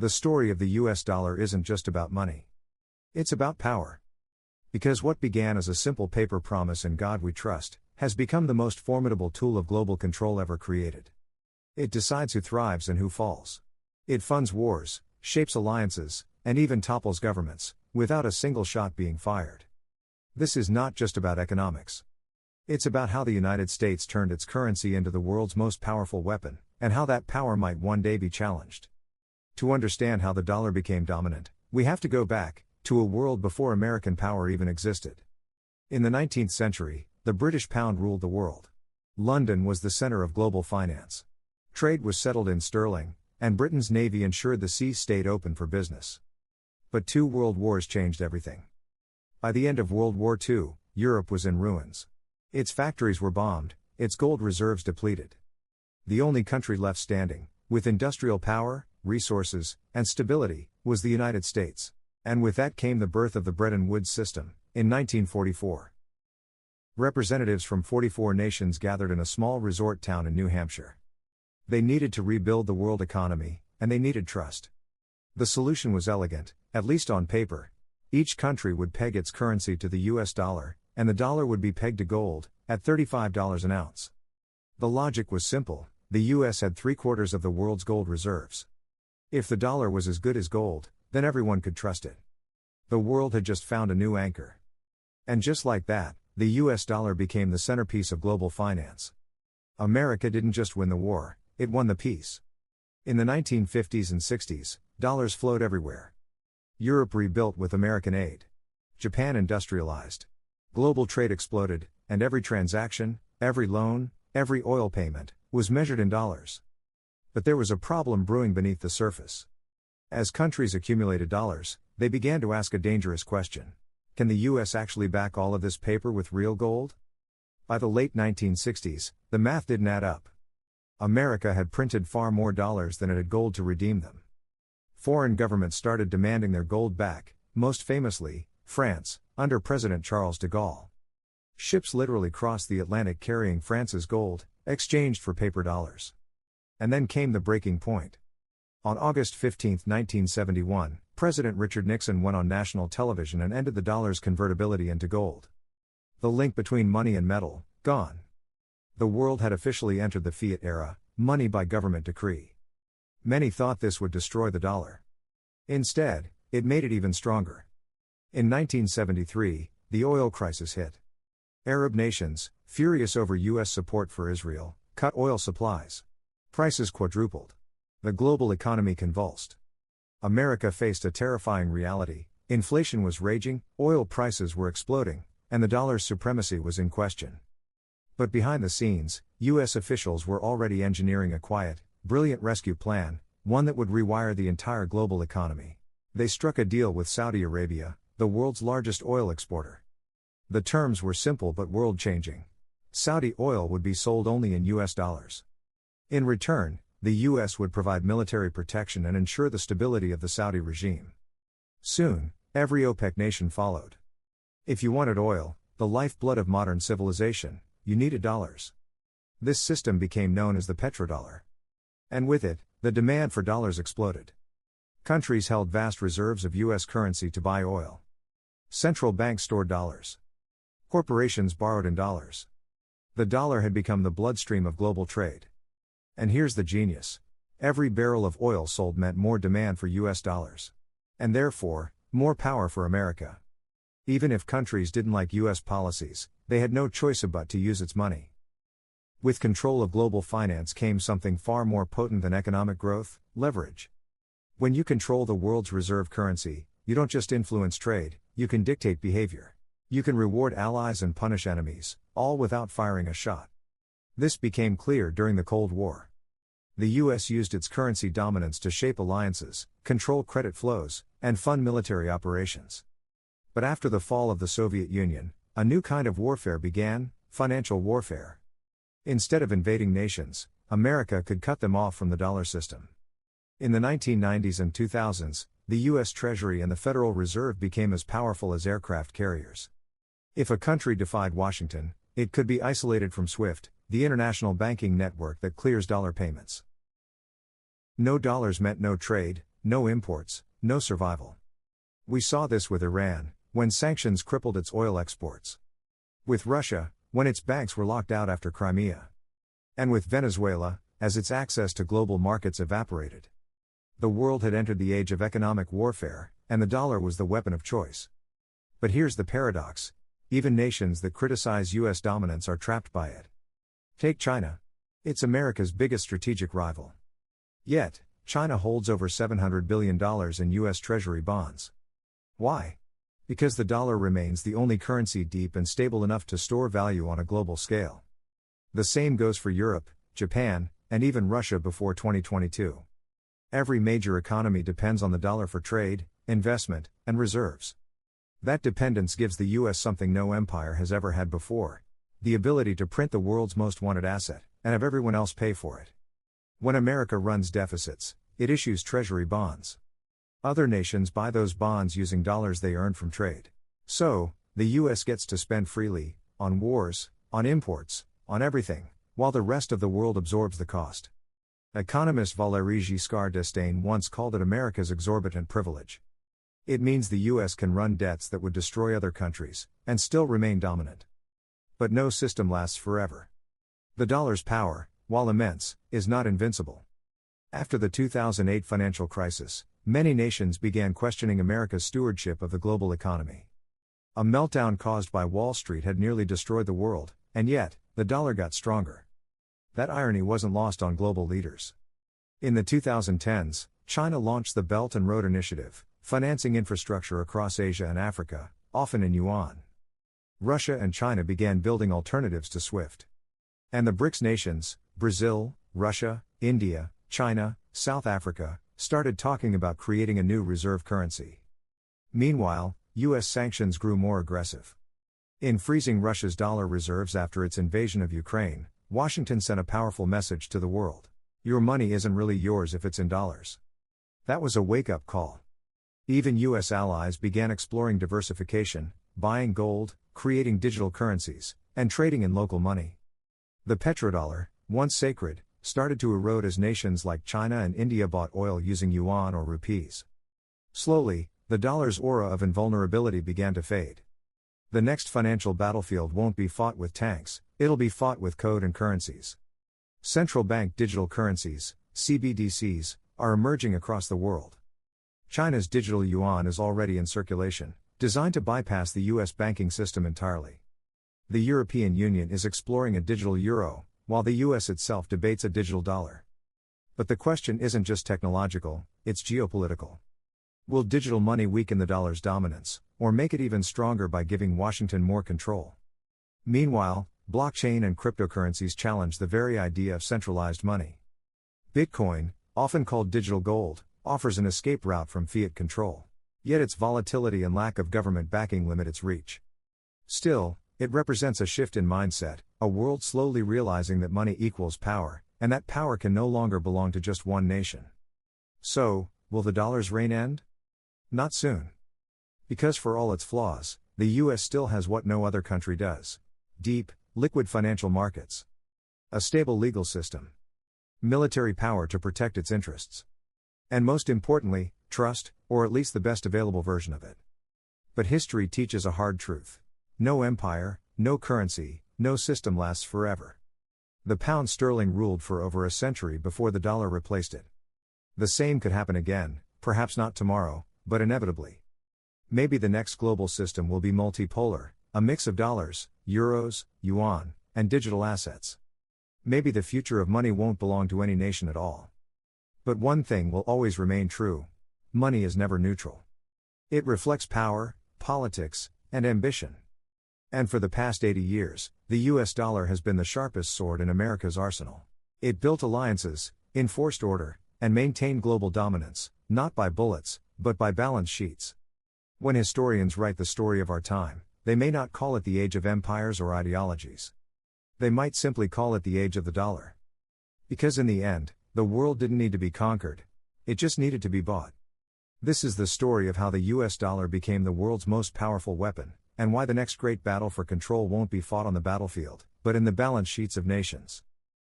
The story of the US dollar isn't just about money. It's about power. Because what began as a simple paper promise "in God we trust" has become the most formidable tool of global control ever created. It decides who thrives and who falls. It funds wars, shapes alliances, and even topples governments, without a single shot being fired. This is not just about economics. It's about how the United States turned its currency into the world's most powerful weapon, and how that power might one day be challenged. To understand how the dollar became dominant, we have to go back to a world before American power even existed. In the 19th century, the British pound ruled the world. London was the center of global finance. Trade was settled in sterling, and Britain's navy ensured the seas stayed open for business. But two world wars changed everything. By the end of World War II, Europe was in ruins. Its factories were bombed, its gold reserves depleted. The only country left standing, with industrial power, resources, and stability, was the United States. And with that came the birth of the Bretton Woods system, in 1944. Representatives from 44 nations gathered in a small resort town in New Hampshire. They needed to rebuild the world economy, and they needed trust. The solution was elegant, at least on paper. Each country would peg its currency to the US dollar, and the dollar would be pegged to gold, at $35 an ounce. The logic was simple: the US had 3/4 of the world's gold reserves. If the dollar was as good as gold, then everyone could trust it. The world had just found a new anchor. And just like that, the US dollar became the centerpiece of global finance. America didn't just win the war, it won the peace. In the 1950s and 60s, dollars flowed everywhere. Europe rebuilt with American aid. Japan industrialized. Global trade exploded, and every transaction, every loan, every oil payment, was measured in dollars. But there was a problem brewing beneath the surface. As countries accumulated dollars, they began to ask a dangerous question. Can the US actually back all of this paper with real gold? By the late 1960s, the math didn't add up. America had printed far more dollars than it had gold to redeem them. Foreign governments started demanding their gold back, most famously, France, under President Charles de Gaulle. Ships literally crossed the Atlantic carrying France's gold, exchanged for paper dollars. And then came the breaking point. On August 15, 1971, President Richard Nixon went on national television and ended the dollar's convertibility into gold. The link between money and metal, gone. The world had officially entered the fiat era, money by government decree. Many thought this would destroy the dollar. Instead, it made it even stronger. In 1973, the oil crisis hit. Arab nations, furious over US support for Israel, cut oil supplies. Prices quadrupled. The global economy convulsed. America faced a terrifying reality: inflation was raging, oil prices were exploding, and the dollar's supremacy was in question. But behind the scenes, US officials were already engineering a quiet, brilliant rescue plan, one that would rewire the entire global economy. They struck a deal with Saudi Arabia, the world's largest oil exporter. The terms were simple but world-changing. Saudi oil would be sold only in US dollars. In return, the US would provide military protection and ensure the stability of the Saudi regime. Soon, every OPEC nation followed. If you wanted oil, the lifeblood of modern civilization, you needed dollars. This system became known as the petrodollar. And with it, the demand for dollars exploded. Countries held vast reserves of US currency to buy oil. Central banks stored dollars. Corporations borrowed in dollars. The dollar had become the bloodstream of global trade. And here's the genius. Every barrel of oil sold meant more demand for US dollars. And therefore, more power for America. Even if countries didn't like US policies, they had no choice but to use its money. With control of global finance came something far more potent than economic growth: leverage. When you control the world's reserve currency, you don't just influence trade, you can dictate behavior. You can reward allies and punish enemies, all without firing a shot. This became clear during the Cold War. The US used its currency dominance to shape alliances, control credit flows, and fund military operations. But after the fall of the Soviet Union, a new kind of warfare began: financial warfare. Instead of invading nations, America could cut them off from the dollar system. In the 1990s and 2000s, the US Treasury and the Federal Reserve became as powerful as aircraft carriers. If a country defied Washington, it could be isolated from SWIFT, the international banking network that clears dollar payments. No dollars meant no trade, no imports, no survival. We saw this with Iran, when sanctions crippled its oil exports. With Russia, when its banks were locked out after Crimea. And with Venezuela, as its access to global markets evaporated. The world had entered the age of economic warfare, and the dollar was the weapon of choice. But here's the paradox: even nations that criticize US dominance are trapped by it. Take China. It's America's biggest strategic rival. Yet, China holds over $700 billion in US Treasury bonds. Why? Because the dollar remains the only currency deep and stable enough to store value on a global scale. The same goes for Europe, Japan, and even Russia before 2022. Every major economy depends on the dollar for trade, investment, and reserves. That dependence gives the US something no empire has ever had before: the ability to print the world's most wanted asset, and have everyone else pay for it. When America runs deficits, it issues treasury bonds. Other nations buy those bonds using dollars they earn from trade. So, the US gets to spend freely, on wars, on imports, on everything, while the rest of the world absorbs the cost. Economist Valéry Giscard d'Estaing once called it America's exorbitant privilege. It means the US can run debts that would destroy other countries, and still remain dominant. But no system lasts forever. The dollar's power, while immense, is not invincible. After the 2008 financial crisis, many nations began questioning America's stewardship of the global economy. A meltdown caused by Wall Street had nearly destroyed the world, and yet, the dollar got stronger. That irony wasn't lost on global leaders. In the 2010s, China launched the Belt and Road Initiative, financing infrastructure across Asia and Africa, often in yuan. Russia and China began building alternatives to SWIFT. And the BRICS nations, Brazil, Russia, India, China, South Africa, started talking about creating a new reserve currency. Meanwhile, US sanctions grew more aggressive. In freezing Russia's dollar reserves after its invasion of Ukraine, Washington sent a powerful message to the world: your money isn't really yours if it's in dollars. That was a wake-up call. Even US allies began exploring diversification, buying gold, creating digital currencies, and trading in local money. The petrodollar, once sacred, started to erode as nations like China and India bought oil using yuan or rupees. Slowly, the dollar's aura of invulnerability began to fade. The next financial battlefield won't be fought with tanks, it'll be fought with code and currencies. Central bank digital currencies, CBDCs, are emerging across the world. China's digital yuan is already in circulation, designed to bypass the US banking system entirely. The European Union is exploring a digital euro, while the US itself debates a digital dollar. But the question isn't just technological, it's geopolitical. Will digital money weaken the dollar's dominance, or make it even stronger by giving Washington more control? Meanwhile, blockchain and cryptocurrencies challenge the very idea of centralized money. Bitcoin, often called digital gold, offers an escape route from fiat control. Yet its volatility and lack of government backing limit its reach. Still, it represents a shift in mindset, a world slowly realizing that money equals power, and that power can no longer belong to just one nation. So, will the dollar's reign end? Not soon. Because for all its flaws, the US still has what no other country does: deep, liquid financial markets, a stable legal system, military power to protect its interests, and most importantly, trust, or at least the best available version of it. But history teaches a hard truth. No empire, no currency, no system lasts forever. The pound sterling ruled for over a century before the dollar replaced it. The same could happen again, perhaps not tomorrow, but inevitably. Maybe the next global system will be multipolar, a mix of dollars, euros, yuan, and digital assets. Maybe the future of money won't belong to any nation at all. But one thing will always remain true: money is never neutral. It reflects power, politics, and ambition. And for the past 80 years, the US dollar has been the sharpest sword in America's arsenal. It built alliances, enforced order, and maintained global dominance, not by bullets, but by balance sheets. When historians write the story of our time, they may not call it the age of empires or ideologies. They might simply call it the age of the dollar. Because in the end, the world didn't need to be conquered, it just needed to be bought. This is the story of how the US dollar became the world's most powerful weapon, and why the next great battle for control won't be fought on the battlefield, but in the balance sheets of nations.